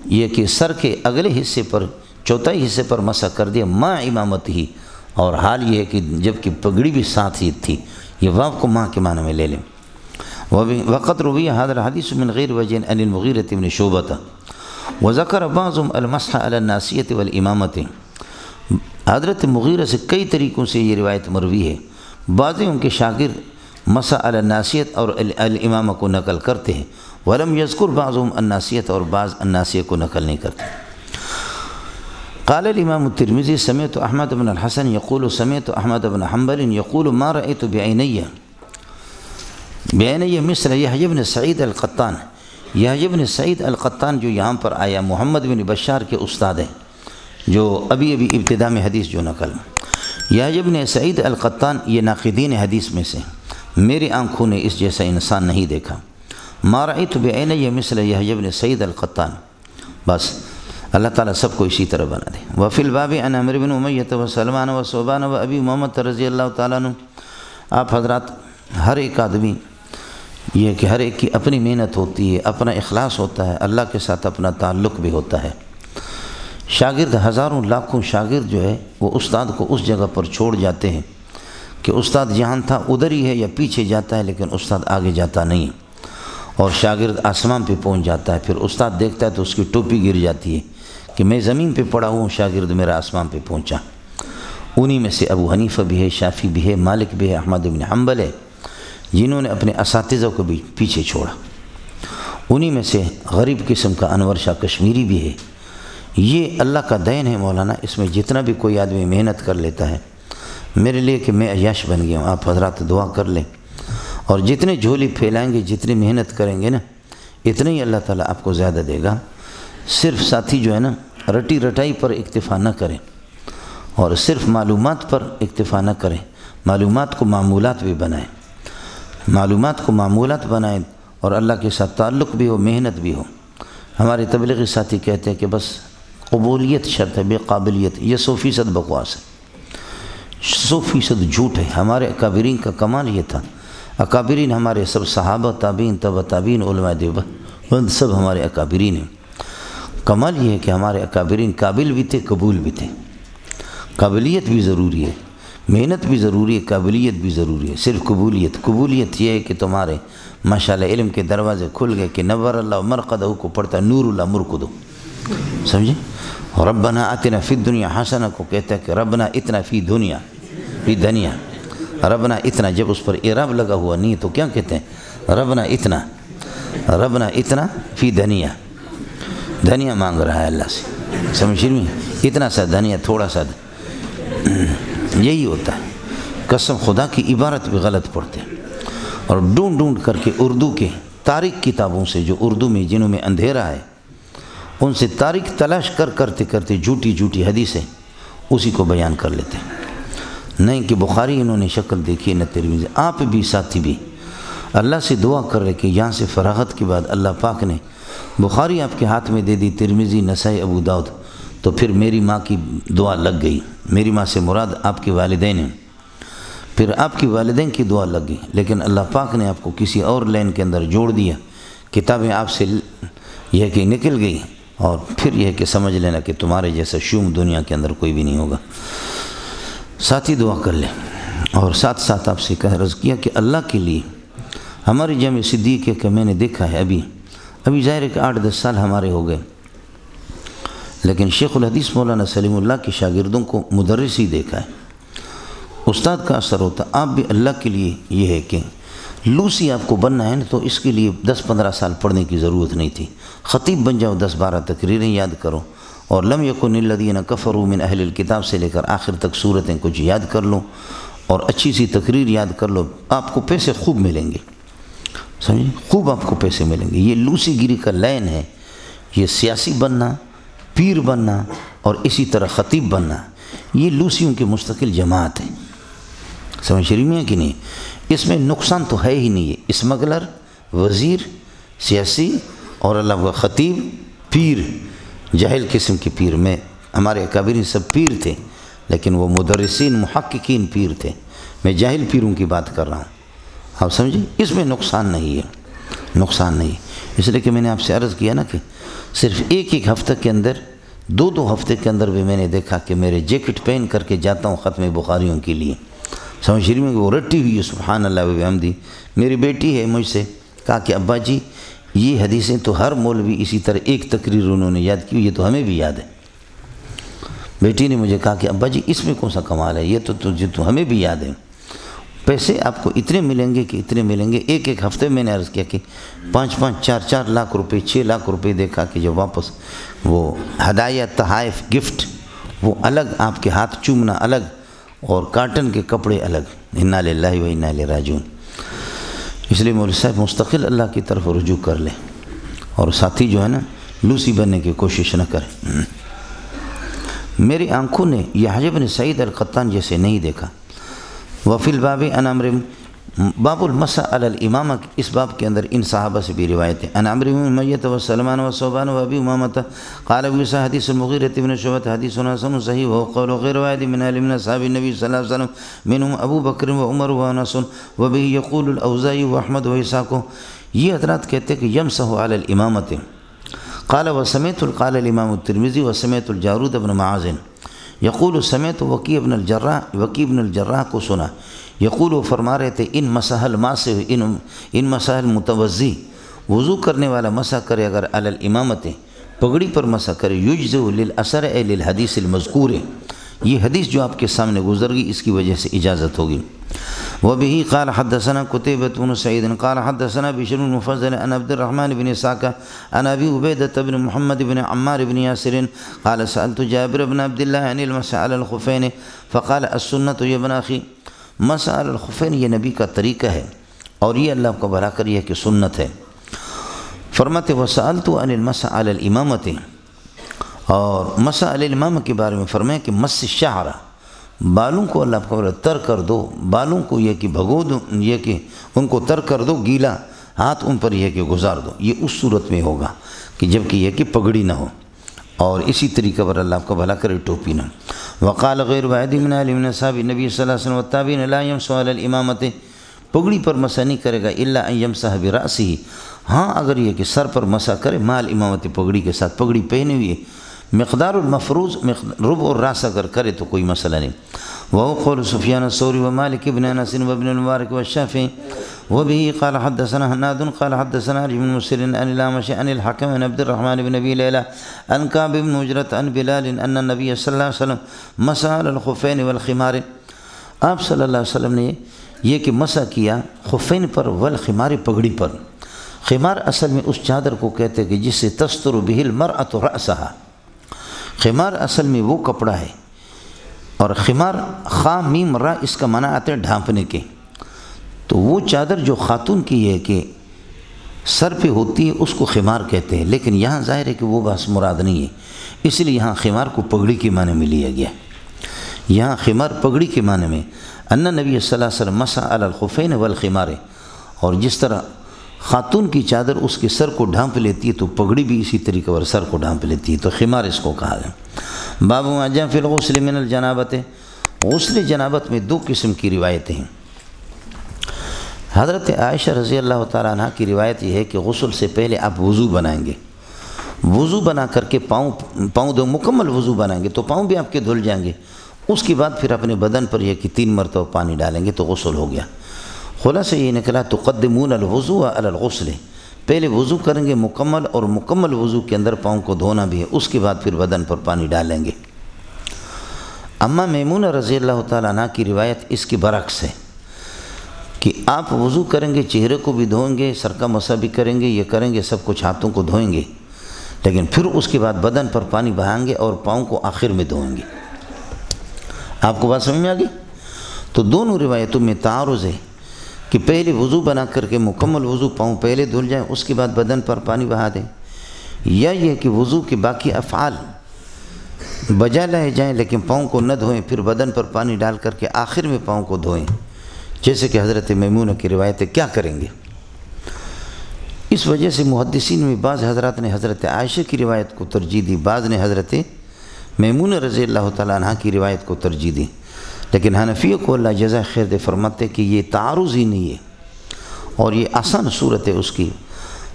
یہ کہ سر کے اگلے حصے پر، چوتھائی حصے پر مسح کر دیا، ما امامت ہی، اور حال یہ ہے کہ جب کہ پگڑی بھی ساتھ ہی تھی، یہ واو کو ماں کے معنی میں لے لیں۔ وقت روی هذا الحديث من غیر وجہ عن المغیرۃ بن شعبہ وذکر بعضهم المسح علی الناسیۃ والامامۃ، حضرت مغیرہ سے کئی طریقوں سے یہ روایت مروی ہے، بعض ان کے شاگرد مسح علی الناسیۃ اور الامامہ کو نقل کرتے ہیں، ولم یذکر بعضهم الناسیۃ، اور بعض الناسیہ کو نقل نہیں کرتے۔ قال الامام الترمذی سمعت احمد بن الحسن یقول سمعت احمد بن حنبل یقول ما رأیت بعینی مثل یحیی بن سعید القطان، یحییٰ بن سعید القطان جو یہاں پر آیا محمد بن بشار کے استاد ہیں، جو ابھی ابتدا میں حدیث جو نقل، یحییٰ بن سعید القطان یہ ناقدین حدیث میں سے، میری آنکھوں نے اس جیسا انسان نہیں دیکھا، ما رأیت بعینی مثل یحییٰ بن سعید القطان، بس اللہ تعالیٰ سب کو اسی طرح بنا دے۔ وفی الباب عن عمرو بن امیہ وسلمان وثوبان وابی محمد رضی اللہ تعالیٰ عنہ، آپ حضرات ہر ایک آدمی یہ کہ ہر ایک کی اپنی محنت ہوتی ہے، اپنا اخلاص ہوتا ہے، اللہ کے ساتھ اپنا تعلق بھی ہوتا ہے۔ شاگرد ہزاروں لاکھوں شاگرد جو ہے وہ استاد کو اس جگہ پر چھوڑ جاتے ہیں کہ استاد جہاں تھا ادھر ہی ہے یا پیچھے جاتا ہے، لیکن استاد آگے جاتا نہیں، اور شاگرد آسمان پہ پہنچ جاتا ہے، پھر استاد دیکھتا ہے تو اس کی ٹوپی گر جاتی ہے کہ میں زمین پہ پڑا ہوں، شاگرد میرا آسمان پہ پہنچا۔ انہی میں سے ابو حنیفہ بھی ہے، شافعی بھی ہے، مالک بھی ہے، احمد بن حنبل ہے، جنہوں نے اپنے اساتذہ کو بھی پیچھے چھوڑا۔ انہی میں سے غریب قسم کا انور شاہ کشمیری بھی ہے۔ یہ اللہ کا دین ہے مولانا، اس میں جتنا بھی کوئی آدمی محنت کر لیتا ہے، میرے لیے کہ میں عیاش بن گیا ہوں، آپ حضرات دعا کر لیں، اور جتنے جھولی پھیلائیں گے، جتنی محنت کریں گے نا، اتنے ہی اللہ تعالیٰ آپ کو زیادہ دے گا۔ صرف ساتھی جو ہے نا رٹی رٹائی پر اکتفا نہ کریں، اور صرف معلومات پر اکتفا نہ کریں، معلومات کو معمولات بھی بنائیں، معلومات کو معمولات بنائیں، اور اللہ کے ساتھ تعلق بھی ہو، محنت بھی ہو۔ ہمارے تبلیغی ساتھی کہتے ہیں کہ بس قبولیت شرط ہے، بے قابلیت، یہ 100% بکواس ہے، 100% جھوٹ ہے۔ ہمارے اکابرین کا کمال یہ تھا، اکابرین ہمارے سب صحابہ، تابعین، تبع تابعین، علماء دیوبند سب ہمارے اکابرین ہیں۔ کمال یہ ہے کہ ہمارے اکابرین قابل بھی تھے، قبول بھی تھے۔ قابلیت بھی ضروری ہے، محنت بھی ضروری ہے، قابلیت بھی ضروری ہے، صرف قبولیت یہ ہے کہ تمہارے ماشاءاللہ علم کے دروازے کھل گئے کہ نور اللہ مرقدہ کو پڑھتا نور اللہ مرقدہ، سمجھے؟ ربنا آتنا فی الدنیا حسنہ کو کہتا ہے کہ ربنا اتنا فی دنیا، ربنا اتنا، جب اس پر اعراب لگا ہوا نہیں تو کیا کہتے ہیں؟ ربنا اتنا فی دنیا مانگ رہا ہے اللہ سے، سمجھ میں؟ اتنا سا دنیا، تھوڑا سا یہی ہوتا ہے۔ قسم خدا کی عبارت بھی غلط پڑھتے ہیں، اور ڈھونڈ کر کے اردو کے تاریخ کتابوں سے، جو اردو میں جنہوں میں اندھیرا ہے، ان سے تاریخ تلاش کرتے جھوٹی حدیثیں اسی کو بیان کر لیتے ہیں۔ نہیں کہ بخاری انہوں نے شکل دیکھی، نہ ترمذی۔ آپ بھی ساتھی بھی اللہ سے دعا کر رہے کہ یہاں سے فراغت کے بعد اللہ پاک نے بخاری آپ کے ہاتھ میں دے دی، ترمذی، نسائی، ابو داؤد، تو پھر میری ماں کی دعا لگ گئی۔ میری ماں سے مراد آپ کے والدین ہیں، پھر آپ کی والدین کی دعا لگ گئی، لیکن اللہ پاک نے آپ کو کسی اور لائن کے اندر جوڑ دیا، کتابیں آپ سے یہ کہ نکل گئی، اور پھر یہ کہ سمجھ لینا کہ تمہارے جیسا شوم دنیا کے اندر کوئی بھی نہیں ہوگا۔ ساتھی دعا کر لیں، اور ساتھ آپ سے عرض کیا کہ اللہ کے لیے ہماری جامع صدیق ہے کہ میں نے دیکھا ہے، ابھی ظاہر ہے کہ 8-10 سال ہمارے ہو گئے، لیکن شیخ الحدیث مولانا سلیم اللہ کے شاگردوں کو مدرس ہی دیکھا ہے، استاد کا اثر ہوتا۔ آپ بھی اللہ کے لیے یہ ہے کہ لوسی آپ کو بننا ہے نا، تو اس کے لیے 10-15 سال پڑھنے کی ضرورت نہیں تھی، خطیب بن جاؤ، 10-12 تقریریں یاد کرو، اور لم یکن الذین کفروا من اہل الکتاب سے لے کر آخر تک صورتیں کچھ یاد کر لو، اور اچھی سی تقریر یاد کر لو، آپ کو پیسے خوب ملیں گے، سمجھیں، خوب آپ کو پیسے ملیں گے۔ یہ لوسی گیری کا لائن ہے، یہ سیاسی بننا، پیر بننا، اور اسی طرح خطیب بننا، یہ لوسیوں کی مستقل جماعت ہے، سمجھ رہی ہیں کہ نہیں؟ اس میں نقصان تو ہے ہی نہیں ہے، اسمگلر، وزیر، سیاسی، اور اللہ کا خطیب، پیر، جاہل قسم کے پیر۔ میں ہمارے اکابرین سب پیر تھے، لیکن وہ مدرسین، محققین پیر تھے، میں جاہل پیروں کی بات کر رہا ہوں، آپ سمجھیں؟ اس میں نقصان نہیں ہے، نقصان نہیں، اس لیے کہ میں نے آپ سے عرض کیا نا کہ صرف ایک ہفتہ کے اندر، 2 ہفتے کے اندر بھی میں نے دیکھا کہ میرے جیکٹ پہن کر کے جاتا ہوں ختم بخاریوں کے لیے، سمجھ رہی میں کہ وہ رٹی ہوئی ہے، سبحان اللہ و بحمدہ۔ میری بیٹی ہے مجھ سے کہا کہ ابا جی یہ حدیثیں تو ہر مولوی اسی طرح ایک تقریر انہوں نے یاد کی، یہ تو ہمیں بھی یاد ہے۔ بیٹی نے مجھے کہا کہ ابا جی اس میں کون سا کمال ہے، یہ تو ہمیں بھی یاد ہے۔ پیسے آپ کو اتنے ملیں گے کہ اتنے ملیں گے۔ ایک ہفتے میں نے عرض کیا کہ 5-5، 4-4 لاکھ روپے، 6 لاکھ روپے دیکھا کہ جب واپس وہ ہدایہ، تحائف، گفٹ، وہ الگ، آپ کے ہاتھ چومنا الگ، اور کاٹن کے کپڑے الگ۔ انا للہ و انا الیہ راجعون۔ اس لیے مولوی صاحب مستقل اللہ کی طرف رجوع کر لیں، اور ساتھی جو ہے نا لوسی بننے کی کوشش نہ کریں۔ میری آنکھوں نے یحییٰ بن سعید القطان جیسے نہیں دیکھا۔ وفی الباب عن عمرو باب المسح علی الامامہ، اس باب کے اندر ان صحابہ سے بھی روایت ہے۔ عن عمرو بن امیہ وسلمان وصوبان وابی امامہ قال ابو عیسیٰ حدیث المغیرۃ بن شعبہ حدیث حسن صحیح وهو قول غیر واحد من اصحاب النبی صلی اللہ علیہ وسلم منهم ابو بکر وعمر وانس وبه یقول الاوزاعی واحمد واسحاق۔ یہ حضرات کہتے کہ یمسح علی الامامۃ قال وسمعت قال الامام الترمذی وسمعت الجارود بن معاذ یقول سمعت وکیع بن الجراح کو سنا یقول وہ فرما رہے تھے ان مسح الماسح ان مسح المتوضی، وضو کرنے والا مسح کرے اگر علی الامامۃ پگڑی پر مسح کرے، یجزئ للاثر اے للحدیث المذکور، یہ حدیث جو آپ کے سامنے گزر گئی اس کی وجہ سے اجازت ہوگی۔ وبه قال حدثنا قتيبة بن سعيد قال حدثنا بشر بن المفضل عن عبد الرحمن بن اسحاق عن ابي عبيدة بن محمد بن عمار بن ياسر قال سألت جابر بن عبد الله عن المسح على الخفين فقال السنة يا ابن اخي، مسح على الخفين یہ نبی کا طریقہ ہے اور یہ اللہ کو بھلا کر یہ کہ سنت ہے۔ فرماتے وسألت عن المسح على الامامة، اور مسح علی الامامہ کے بارے میں فرمایا کہ مس الشعر، بالوں کو اللہ کو تر کر دو، بالوں کو یہ کہ بھگو دو، یہ کہ ان کو تر کر دو، گیلا ہاتھ ان پر یہ کہ گزار دو، یہ اس صورت میں ہوگا کہ جب کہ یہ کہ پگڑی نہ ہو، اور اسی طریقے پر اللہ کو بھلا کرے ٹوپی نہ۔ وقال غیر واحد من من اصحاب النبی صلی اللہ علیہ وسلم والتابعین لا یمسح علی الامامۃ، پگڑی پر مسح نہیں کرے گا الا ان یمسح برأسہ، ہاں اگر یہ کہ سر پر مسح کرے مال امامت، پگڑی کے ساتھ، پگڑی پہنے ہوئے مقدار المفروض ربع الراس اگر کرے تو کوئی مسئلہ نہیں۔ وهو قول سفیان الثوری ومالک بن انس وابن المبارک والشافعی وبه قال حدثنا حناد قال حدثنا علي بن مسر عن الاعمش عن الحكم عن عبد الرحمن بن ابي ليلى عن كعب بن عجرة عن بلال ان النبي صلی اللہ علیہ وسلم مسح على الخفين والخمار، آپ صلی اللہ علیہ وسلم نے یہ کہ مسح کیا خفین پر والخمار، پگڑی پر۔ خمار اصل میں اس چادر کو کہتے کہ جس سے تستر به المرأة رأسها، خمار اصل میں وہ کپڑا ہے، اور خمار خا میم را اس کا معنی آتے ہیں ڈھانپنے کے، تو وہ چادر جو خاتون کی ہے کہ سر پہ ہوتی ہے اس کو خمار کہتے ہیں، لیکن یہاں ظاہر ہے کہ وہ بات مراد نہیں ہے، اس لیے یہاں خمار کو پگڑی کے معنی میں لیا گیا۔ یہاں خمار پگڑی کے معنی میں ان نبی صلی اللہ علیہ وسلم مسح علی الخفین والخمار، اور جس طرح خاتون کی چادر اس کے سر کو ڈھانپ لیتی ہے تو پگڑی بھی اسی طریقے پر سر کو ڈھانپ لیتی ہے، تو خمار اس کو کہا ہے۔ باب ما جاء فی الغسل من الجنابۃ، غسل جنابت میں دو قسم کی روایتیں ہیں۔ حضرت عائشہ رضی اللہ تعالیٰ عنہ کی روایت یہ ہے کہ غسل سے پہلے آپ وضو بنائیں گے، وضو بنا کر کے پاؤں دو مکمل وضو بنائیں گے تو پاؤں بھی آپ کے دھل جائیں گے، اس کے بعد پھر اپنے بدن پر یہ کہ 3 مرتبہ پانی ڈالیں گے تو غسل ہو گیا۔ خلاصہ یہ نکلا تقدمون الوضوء علی الغسل، پہلے وضو کریں گے مکمل، اور مکمل وضو کے اندر پاؤں کو دھونا بھی ہے، اس کے بعد پھر بدن پر پانی ڈالیں گے۔ اما میمونہ رضی اللہ تعالیٰ عنہ کی روایت اس کی برعکس ہے کہ آپ وضو کریں گے، چہرے کو بھی دھوئیں گے، سر کا مسح بھی کریں گے، یہ کریں گے، سب کچھ ہاتھوں کو دھوئیں گے، لیکن پھر اس کے بعد بدن پر پانی بہائیں گے اور پاؤں کو آخر میں دھوئیں گے۔ آپ کو بات سمجھ میں آ گئی؟ تو دونوں روایتوں میں تعارض ہے کہ پہلے وضو بنا کر کے مکمل وضو پاؤں پہلے دھل جائیں، اس کے بعد بدن پر پانی بہا دیں، یا یہ کہ وضو کے باقی افعال بجا لائے جائیں لیکن پاؤں کو نہ دھوئیں، پھر بدن پر پانی ڈال کر کے آخر میں پاؤں کو دھوئیں، جیسے کہ حضرت میمونہ کی روایت ہے۔ کیا کریں گے؟ اس وجہ سے محدثین میں بعض حضرات نے حضرت عائشہ کی روایت کو ترجیح دی، بعض نے حضرت میمونہ رضی اللہ تعالیٰ عنہ کی روایت کو ترجیح دی، لیکن حنفیہ کو اللہ جزا خیر دے فرماتے کہ یہ تعارض ہی نہیں ہے اور یہ آسان صورت ہے اس کی۔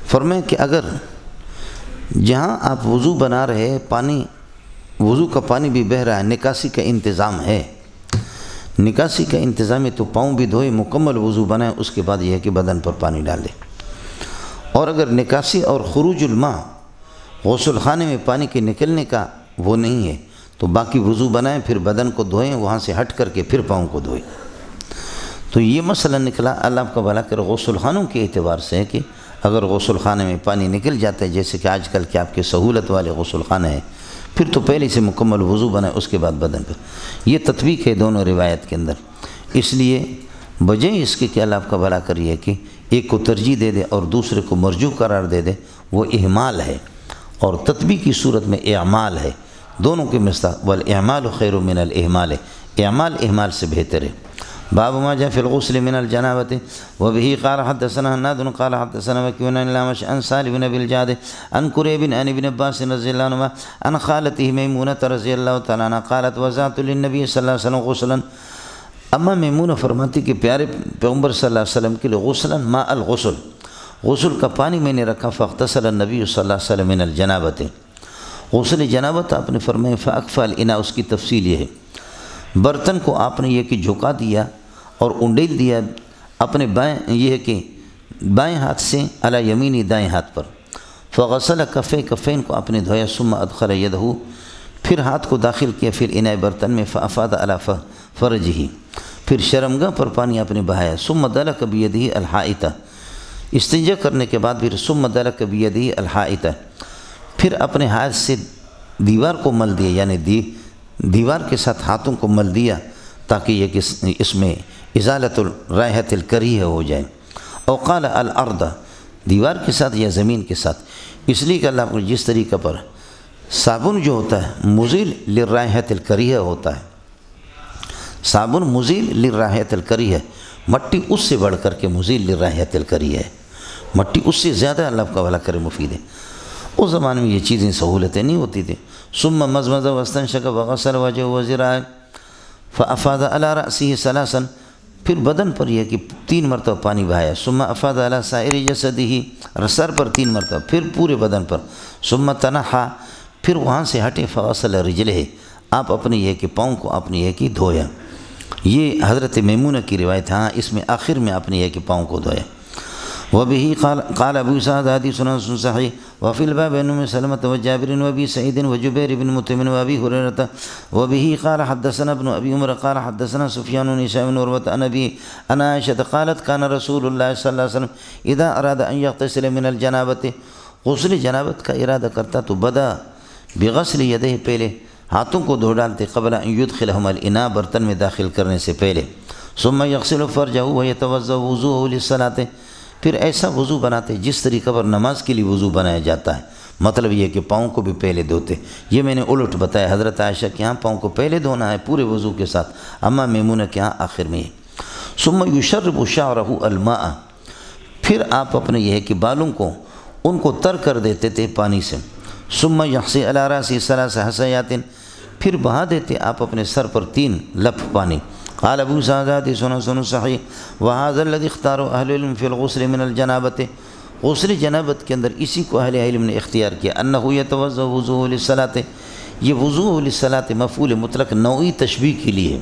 فرمائے کہ اگر جہاں آپ وضو بنا رہے ہیں پانی، وضو کا پانی بھی بہہ رہا ہے، نکاسی کا انتظام ہے، نکاسی کا انتظام ہے تو پاؤں بھی دھوئے، مکمل وضو بنائے، اس کے بعد یہ ہے کہ بدن پر پانی ڈالے۔ اور اگر نکاسی اور خروج الماء، غسل خانے میں پانی کے نکلنے کا وہ نہیں ہے تو باقی وضو بنائیں، پھر بدن کو دھوئیں، وہاں سے ہٹ کر کے پھر پاؤں کو دھوئیں۔ تو یہ مسئلہ نکلا، اللہ آپ کا بھلا کر، غسل خانوں کے اعتبار سے ہے کہ اگر غسل خانے میں پانی نکل جاتا ہے، جیسے کہ آج کل کے آپ کے سہولت والے غسل خانے ہیں، پھر تو پہلے سے مکمل وضو بنائے، اس کے بعد بدن پر۔ یہ تطبیق ہے دونوں روایت کے اندر، اس لیے بجائے اس کے کہ اللہ آپ کا بھلا کریے کہ ایک کو ترجیح دے دے اور دوسرے کو مرجوح قرار دے دے، وہ اہمال ہے، اور تطبیق کی صورت میں اعمال ہے، دونوں کے مصداق والاعمال خیر من الاہمال ہے، اعمال اہمال سے بہتر ہے۔ باب ما جاء في الغسل من الجنابة وبه قال حدثنا هناد قال حدثنا وكيع عن الأعمش عن سالم بن أبي الجعد عن كريب عن ابن عباس رضي الله عنهما عن خالته ميمونة رضي الله تعالى عنها قالت وضعت للنبي صلى الله عليه وسلم غسلا، اما میمونہ فرماتی کہ پیارے پیغمبر صلی اللہ علیہ وسلم کے لیے غسلا ماء الغسل، غسل کا پانی میں نے رکھا، فاغتسل النبی صلی اللہ علیہ وسلم من الجنابۃ، غسل جنابت آپ نے فرمایا، فاکفى الاناء، اس کی تفصیل یہ ہے برتن کو آپ نے یہ کہ جھکا دیا اور انڈیل دیا اپنے بائیں، یہ ہے کہ بائیں ہاتھ سے علی یمینی، دائیں ہاتھ پر، فغسل کفے، کفین کو آپ نے دھویا، ثم ادخل یدہ، پھر ہاتھ کو داخل کیا پھر اناء برتن میں، فافاض علی فرجہ، پھر شرمگاہ پر پانی آپ نے بہایا، ثم دلک بیدہ الحائطہ، استنجا کرنے کے بعد پھر ثم دلک بیدہ الحائطہ، پھر اپنے ہاتھ سے دیوار کو مل دیا، یعنی دیوار کے ساتھ ہاتھوں کو مل دیا تاکہ یہ کہ اس میں ازالت الرائحۃ الکریہ ہو جائے، او قال الارض، دیوار کے ساتھ یا زمین کے ساتھ، اس لیے کہ اللہ کو جس طریقہ پر صابن جو ہوتا ہے مزیل للرائحۃ الکریہ ہوتا ہے، صابن مزیل للرائحۃ الکریہ، مٹی اس سے بڑھ کر کے مزیل للرائحۃ الکریہ ہے، مٹی اس سے زیادہ اللہ کا بھلا کرے مفید ہے۔ اس زمانے میں یہ چیزیں سہولتیں نہیں ہوتی تھیں۔ ثم مضمض واستنشق وغسل وجهه وذراعه فافاض على راسه ثلاثا، پھر بدن پر یہ کہ 3 مرتبہ پانی بہایا، ثم افاض على سائر جسده، سر پر 3 مرتبہ، پھر پورے بدن پر، ثم تنحى، پھر وہاں سے ہٹے، فغسل رجله، آپ اپنے یہ کہ پاؤں کو آپ نے یہ کہ دھویا۔ یہ حضرت میمونہ کی روایت، ہاں اس میں آخر میں آپ نے یہ کہ پاؤں کو دھویا۔ وبه قال ابو سعد حدیث صحیح، وفي الباب عن ام سلمة وجابر وابي سعيد وجبير بن مطعم وابي هريرة، وبه قال حدثنا ابن ابي عمر قال حدثنا سفيان بن هشام بن عروة عن ابي عن عائشة قالت كان رسول الله صلى الله عليه وسلم اذا اراد ان يغتسل من الجنابة، غسل جنابت کا ارادہ کرتا تو بدا بغسل یدہ، پہلے ہاتھوں کو دھو ڈالتے، قبل ان يدخلهما الاناء، برتن میں داخل کرنے سے پہلے، ثم يغسل فرجه ويتوضا وضوءه للصلاة، پھر ایسا وضو بناتے جس طریقہ پر نماز کے لیے وضو بنایا جاتا ہے، مطلب یہ کہ پاؤں کو بھی پہلے دھوتے، یہ میں نے الٹ بتایا، حضرت عائشہ کے ہاں پاؤں کو پہلے دھونا ہے پورے وضو کے ساتھ، اما میمونہ کے ہاں آخر میں ہے۔ ثم یشرب شعرہ الماء، پھر آپ اپنے یہ ہے کہ بالوں کو ان کو تر کر دیتے تھے پانی سے، ثم یحصی علی راسہ ثلاث حصیات، پھر بہا دیتے آپ اپنے سر پر 3 لپ پانی۔ قال ابو سعد حدیث صحیح، وهذا الذي اختاره اہل العلم فی الغسل من الجنابۃ، غسل جنابت کے اندر اسی کو اہل علم نے اختیار کیا، انه يتوضا وضوء للصلاۃ، یہ وضوء للصلاۃ مفعول مطلق نوعی تشبیہ کے لیے،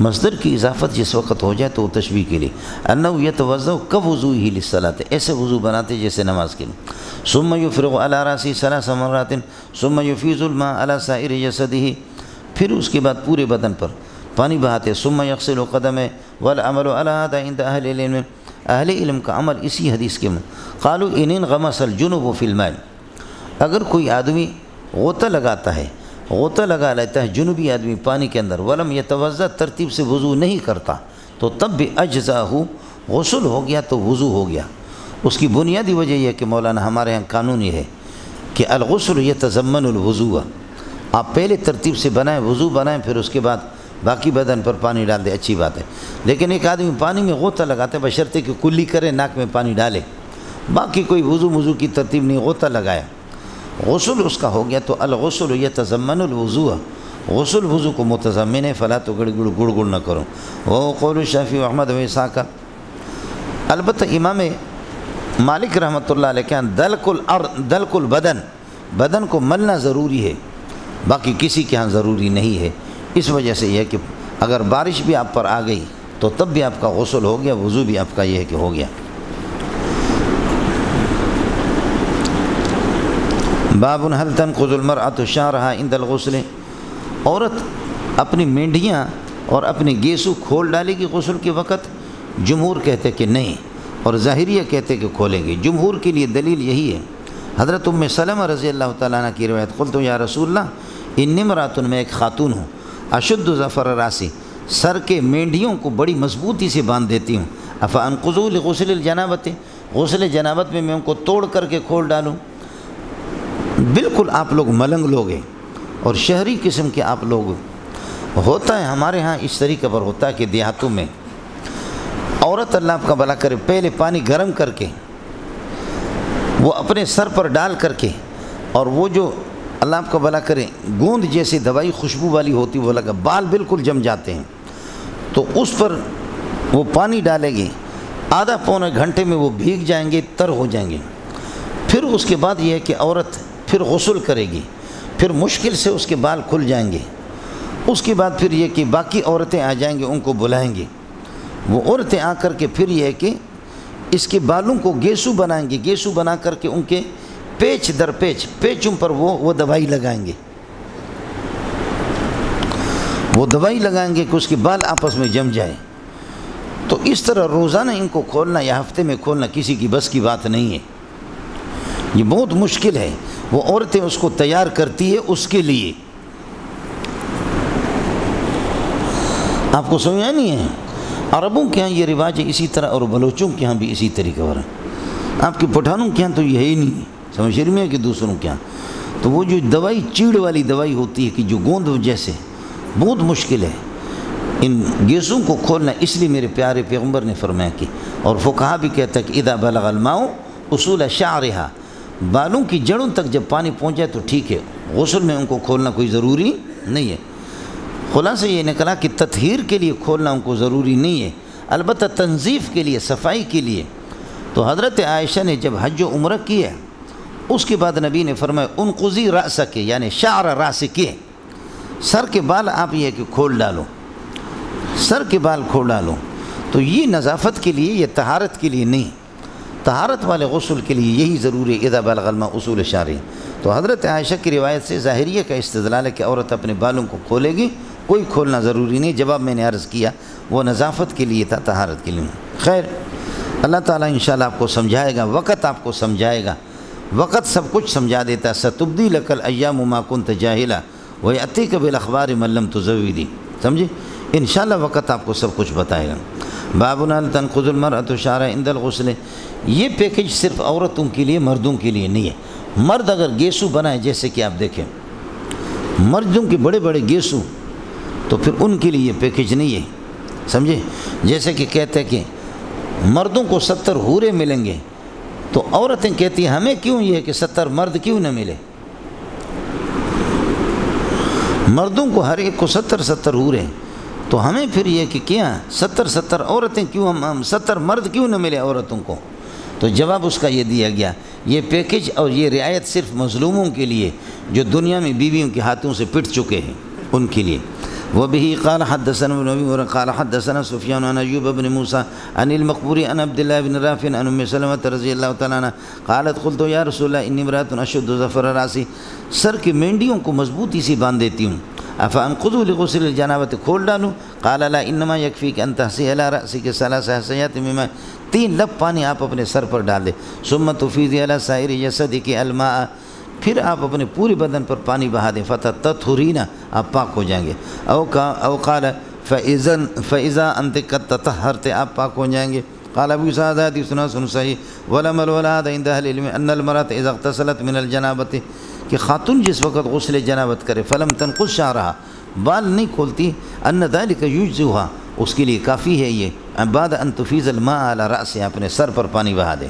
مصدر کی اضافت جس وقت ہو جائے تو وہ تشبیہ کے لیے، انه يتوضا كوضوئه للصلاۃ، ایسے وضو بناتے جیسے نماز کے لیے، ثم يفرغ على راسه 3 مرات ثم يفيض الماء على سائر جسده، پھر اس کے بعد پورے بدن پر پانی بہاتے، ثم یغسل قدمہ، والعمل على هذا عند اہل العلم، اہل علم کا عمل اسی حدیث کے میں، قالوا ان انغمس الجنب في الماء، اگر کوئی آدمی غوطہ لگاتا ہے، غوطہ لگا لیتا ہے جنوبی آدمی پانی کے اندر، ولم یتوضا، ترتیب سے وضو نہیں کرتا، تو تب بھی اجزاہ، غسل ہو گیا تو وضو ہو گیا۔ اس کی بنیادی وجہ یہ کہ مولانا ہمارے ہاں قانون یہ ہے کہ الغسل یتضمن الوضوء، آپ پہلے ترتیب سے بنائیں، وضو بنائیں، پھر اس کے بعد باقی بدن پر پانی ڈال دے، اچھی بات ہے، لیکن ایک آدمی پانی میں غوطہ لگاتے بشرطے کہ کلی کرے، ناک میں پانی ڈالے، باقی کوئی وضو کی ترتیب نہیں، غوطہ لگایا، غسل اس کا ہو گیا، تو الغسل یتضمن الوضوء، غسل وضو کو متضمن ہے، فلا تو گڑ گڑ نہ کرو، وہ قول شافعی و احمد و اسحاق۔ البتہ امام مالک رحمۃ اللہ علیہ کے دلک البدن، بدن کو ملنا ضروری ہے، باقی کسی کے ہاں ضروری نہیں ہے، اس وجہ سے یہ کہ اگر بارش بھی آپ پر آ گئی تو تب بھی آپ کا غسل ہو گیا، وضو بھی آپ کا یہ ہے کہ ہو گیا۔ باب هل تنقض المرأة شعرها عند الغسل، عورت اپنی مینڈیاں اور اپنی گیسو کھول ڈالے گی غسل کے وقت؟ جمہور کہتے کہ نہیں، اور ظاہریہ کہتے کہ کھولیں گے۔ جمہور کے لیے دلیل یہی ہے، حضرت ام سلمہ رضی اللہ تعالیٰ عنہ کی روایت، قلت یا رسول اللہ انی امرأۃ، میں ایک خاتون ہوں، اشد ظفر راسی، سر کے مینڈیوں کو بڑی مضبوطی سے باندھ دیتی ہوں، افانقضوا لغسل الجنابۃ، غسل جنابت میں ان کو توڑ کر کے کھول ڈالوں؟ بالکل آپ لوگ ملنگ لوگ ہیں اور شہری قسم کے آپ لوگ. ہوتا ہے ہمارے ہاں اس طریقے پر ہوتا ہے کہ دیہاتوں میں عورت اللہ آپ کا بھلا کرے پہلے پانی گرم کر کے وہ اپنے سر پر ڈال کر کے اور وہ جو اللہ آپ کا بھلا کرے گوند جیسے دوائی خوشبو والی ہوتی وہ لگا بال بالکل جم جاتے ہیں تو اس پر وہ پانی ڈالے گی. آدھا پونے گھنٹے میں وہ بھیگ جائیں گے, تر ہو جائیں گے. پھر اس کے بعد یہ ہے کہ عورت پھر غسل کرے گی, پھر مشکل سے اس کے بال کھل جائیں گے. اس کے بعد پھر یہ کہ باقی عورتیں آ جائیں گے, ان کو بلائیں گے. وہ عورتیں آ کر کے پھر یہ ہے کہ اس کے بالوں کو گیسو بنائیں گے, گیسو بنا کر کے ان کے پیچ در پیچوں پر وہ دوائی لگائیں گے, وہ دوائی لگائیں گے کہ اس کے بال آپس میں جم جائے. تو اس طرح روزانہ ان کو کھولنا یا ہفتے میں کھولنا کسی کی بس کی بات نہیں ہے, یہ بہت مشکل ہے. وہ عورتیں اس کو تیار کرتی ہے اس کے لیے. آپ کو سمجھا نہیں ہے؟ عربوں کے ہاں یہ رواج ہے اسی طرح, اور بلوچوں کے ہاں بھی اسی طریقے پر ہے. آپ کے پٹھانوں کے ہاں تو یہ ہے ہی نہیں, سمجھ رہے ہیں کہ دوسروں کے ہاں تو وہ جو دوائی چیڑ والی دوائی ہوتی ہے کہ جو گوند جیسے, بہت مشکل ہے ان گیسوں کو کھولنا. اس لیے میرے پیارے پیغمبر نے فرمایا کہ, اور فقہا بھی کہتا ہے کہ اذا بلغ الماء اصول شعرها, بالوں کی جڑوں تک جب پانی پہنچ جائے تو ٹھیک ہے, غسل میں ان کو کھولنا کوئی ضروری نہیں ہے. خلاصہ یہ نکلا کہ تطہیر کے لیے کھولنا ان کو ضروری نہیں ہے, البتہ تنظیف کے لیے, صفائی کے لیے. تو حضرت عائشہ نے جب حج و عمرہ کیا اس کے بعد نبی نے فرمایا انقضی رأسک, یعنی شعر رأسک, سر کے بال آپ یہ کہ کھول ڈالو, سر کے بال کھول ڈالو. تو یہ نظافت کے لیے, یہ طہارت کے لیے نہیں. طہارت والے غسل کے لیے یہی ضروری ہے اذا بلغ الماء اصول شعرہ. تو حضرت عائشہ کی روایت سے ظاہریہ کا استدلال ہے کہ عورت اپنے بالوں کو کھولے گی, کوئی کھولنا ضروری نہیں. جواب میں نے عرض کیا وہ نظافت کے لیے تھا, طہارت کے لیے. خیر, اللہ تعالیٰ انشاءاللہ آپ کو سمجھائے گا, وقت آپ کو سمجھائے گا, وقت سب کچھ سمجھا دیتا. ستبدی لک الایام ما کنت جاہلا ویأتیک بالاخبار من لم تزودی. سمجھے؟ انشاءاللہ وقت آپ کو سب کچھ بتائے گا. بابنا تنقض المرأة شعرها عند الغسل, یہ پیکج صرف عورتوں کے لیے, مردوں کے لیے نہیں ہے. مرد اگر گیسو بنائے, جیسے کہ آپ دیکھیں مردوں کے بڑے بڑے گیسو, تو پھر ان کے لیے یہ پیکج نہیں ہے. سمجھے؟ جیسے کہ کہتے ہیں کہ مردوں کو 70 حوریں ملیں گے, تو عورتیں کہتی ہیں ہمیں کیوں یہ ہے کہ 70 مرد کیوں نہ ملے, مردوں کو ہر ایک کو 70 حوریں, تو ہمیں پھر یہ کہ کیا 70 عورتیں کیوں, ہم 70 مرد کیوں نہ ملے عورتوں کو. تو جواب اس کا یہ دیا گیا, یہ پیکج اور یہ رعایت صرف مظلوموں کے لیے جو دنیا میں بیویوں کے ہاتھوں سے پٹ چکے ہیں, ان کے لیے. وبه قال حدثنا ابن ابي هريره قال حدثنا سفيان عن ايوب بن موسى عن المقبوري عن عبد الله بن رافع عن ام سلمة رضي الله تعالى عنها قالت قلت يا رسول الله اني امراه اشد ظفر راسي, سر کی مینڈیوں کو مضبوطی سے باندھ دیتی ہوں. افانقضوا لغسل الجنابه, کھول ڈالوں. قال لا انما يكفيك ان تحسي على راسك 3 حسيات من ماء, 3 لب پانی آپ اپنے سر پر ڈال دیں. ثم تفيضي على سائر جسدك الماء, پھر آپ اپنے پورے بدن پر پانی بہا دیں. فتطہرین, آپ پاک ہو جائیں گے. او قال فاذا انت قد تطہرت, آپ پاک ہو جائیں گے. قال ابو سعد حدیث حسن صحیح ولم الولاد عند اهل العلم ان المرأة اذا اغتسلت من الجنابة, کہ خاتون جس وقت غسل جنابت کرے فلم تنقض شعرها, بال نہیں کھولتی, ان ذلك يجزئها, اس کے لیے کافی ہے یہ بعد ان تفیض الماء على رأسها, اپنے سر پر پانی بہا دے.